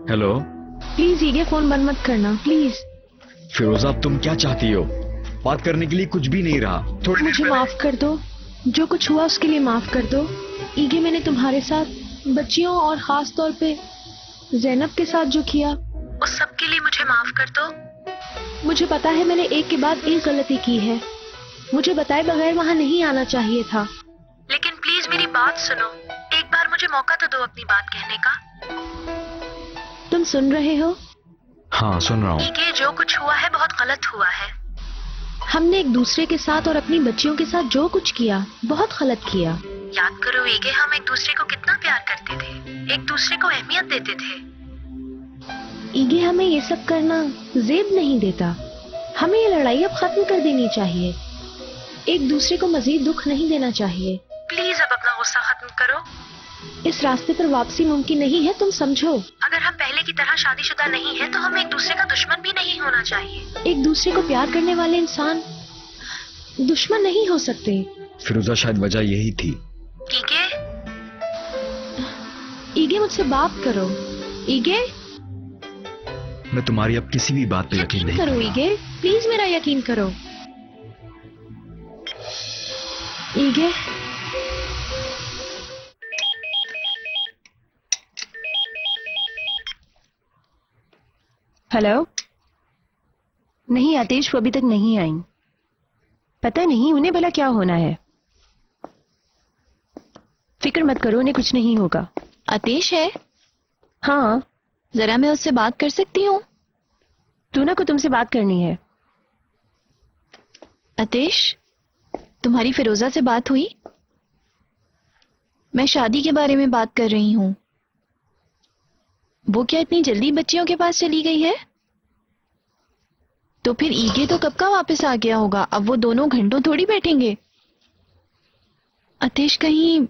Hello. Please ईगे phone बंद मत करना प्लीज। फिरोजा, अब तुम क्या चाहती हो? बात करने के लिए कुछ भी नहीं रहा। थोड़ी मुझे माफ कर दो, जो कुछ हुआ उसके लिए माफ कर दो। ईगे, मैंने तुम्हारे साथ बच्चियों और खास तौर पे जैनब के साथ जो किया उस सब के लिए मुझे माफ कर दो। मुझे पता है मैंने एक के बाद एक गलती की है, मुझे बताए बगैर वहां नहीं आना चाहिए था, लेकिन प्लीज मेरी बात सुनो, एक बार मुझे मौका तो दो अपनी बात कहने का। तुम सुन रहे हो? हाँ, सुन रहा हूँ। ईगे, जो कुछ हुआ है बहुत गलत हुआ है। हमने एक दूसरे के साथ और अपनी बच्चियों के साथ जो कुछ किया बहुत गलत किया। याद करो ईगे, हम एक दूसरे को कितना प्यार करते थे, एक दूसरे को अहमियत देते थे। ईगे, हमें ये सब करना जेब नहीं देता। हमें ये लड़ाई अब खत्म कर देनी चाहिए, एक दूसरे को मजीद दुख नहीं देना चाहिए। प्लीज अब अपना गुस्सा खत्म करो। इस रास्ते पर वापसी मुमकिन नहीं है, तुम समझो। अगर हम पहले की तरह शादीशुदा नहीं है तो हम एक दूसरे का दुश्मन भी नहीं होना चाहिए। एक दूसरे को प्यार करने वाले इंसान दुश्मन नहीं हो सकते। फिरोजा, शायद वजह यही थी। ईगे, ईगे मुझसे बात करो। ईगे, मैं तुम्हारी अब किसी भी बात पे यकीन नहीं करो। ईगे, प्लीज मेरा यकीन करो। ईगे, हेलो। नहीं आतिश, वो अभी तक नहीं आई। पता नहीं उन्हें भला क्या होना है। फिक्र मत करो, उन्हें कुछ नहीं होगा। आतिश है? हाँ। जरा मैं उससे बात कर सकती हूँ? टूना को तुमसे बात करनी है। आतिश, तुम्हारी फिरोजा से बात हुई? मैं शादी के बारे में बात कर रही हूँ। वो क्या इतनी जल्दी बच्चियों के पास चली गई है? तो फिर ईगे तो कब का वापस आ गया होगा, अब वो दोनों घंटों थोड़ी बैठेंगे। आतिश, कहीं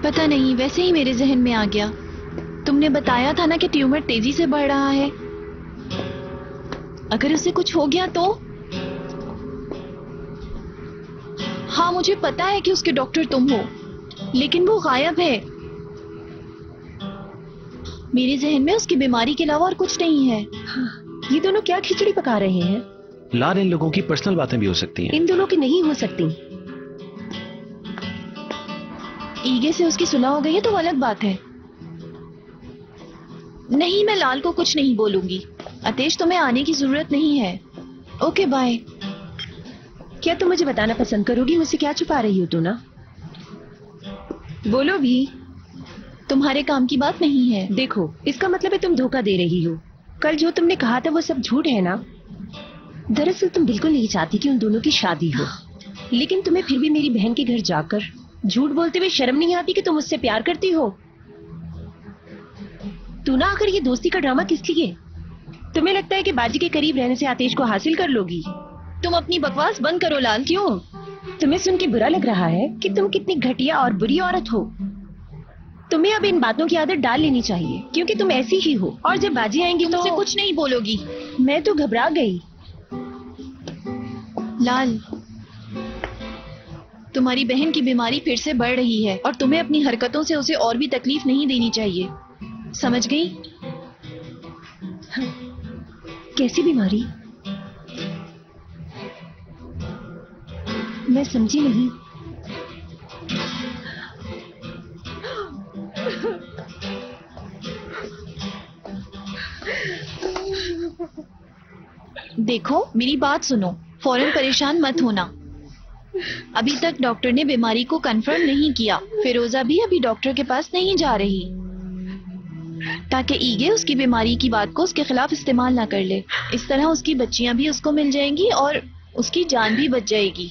पता नहीं, वैसे ही मेरे जहन में आ गया। तुमने बताया था ना कि ट्यूमर तेजी से बढ़ रहा है, अगर उसे कुछ हो गया तो? हाँ, मुझे पता है कि उसके डॉक्टर तुम हो, लेकिन वो गायब है। मेरे जहन में उसकी बीमारी के अलावा और कुछ नहीं है। ये दोनों क्या खिचड़ी पका रहे हैं? लाल, इन लोगों की पर्सनल बातें भी हो सकती हैं। इन दोनों की नहीं हो सकती। ईगे से उसकी सुलह हो गई है तो अलग बात है। नहीं, मैं लाल को कुछ नहीं बोलूंगी। आतिश, तुम्हें आने की जरूरत नहीं है। Okay, bye. क्या तुम मुझे बताना पसंद करोगी? मुझसे क्या छुपा रही हो टूना? बोलो भी। तुम्हारे काम की बात नहीं है। देखो, इसका मतलब है तुम धोखा दे रही हो। कल जो तुमने कहा था वो सब झूठ है ना? दरअसल तुम बिल्कुल नहीं चाहती कि उन दोनों की शादी हो, लेकिन तुम्हें फिर भी मेरी बहन के घर जाकर झूठ बोलते हुए शर्म नहीं आती कि तुम उससे प्यार करती हो? टूना, आखिर ये दोस्ती का ड्रामा किस लिए? तुम्हें लगता है कि बाजी के करीब रहने से आतिश को हासिल कर लोगी? तुम अपनी बकवास बंद करो लाल। क्यों? तुम्हें सुन के बुरा लग रहा है कि तुम कितनी घटिया और बुरी औरत हो? तुम्हें अब इन बातों की आदत डाल लेनी चाहिए, क्योंकि तुम ऐसी ही हो, और जब बाजी आएंगी तुम तो मुझसे कुछ नहीं बोलोगी। मैं तो घबरा गई। लाल, तुम्हारी बहन की बीमारी फिर से बढ़ रही है और तुम्हें अपनी हरकतों से उसे और भी तकलीफ नहीं देनी चाहिए, समझ गई? कैसी बीमारी? मैं समझी नहीं। देखो, मेरी बात सुनो, फौरन परेशान मत होना। अभी तक डॉक्टर ने बीमारी को कंफर्म नहीं किया। फिरोजा भी अभी डॉक्टर के पास नहीं जा रही, ताकि ईगे उसकी बीमारी की बात को उसके खिलाफ इस्तेमाल ना कर ले। इस तरह उसकी बच्चियां भी उसको मिल जाएंगी और उसकी जान भी बच जाएगी।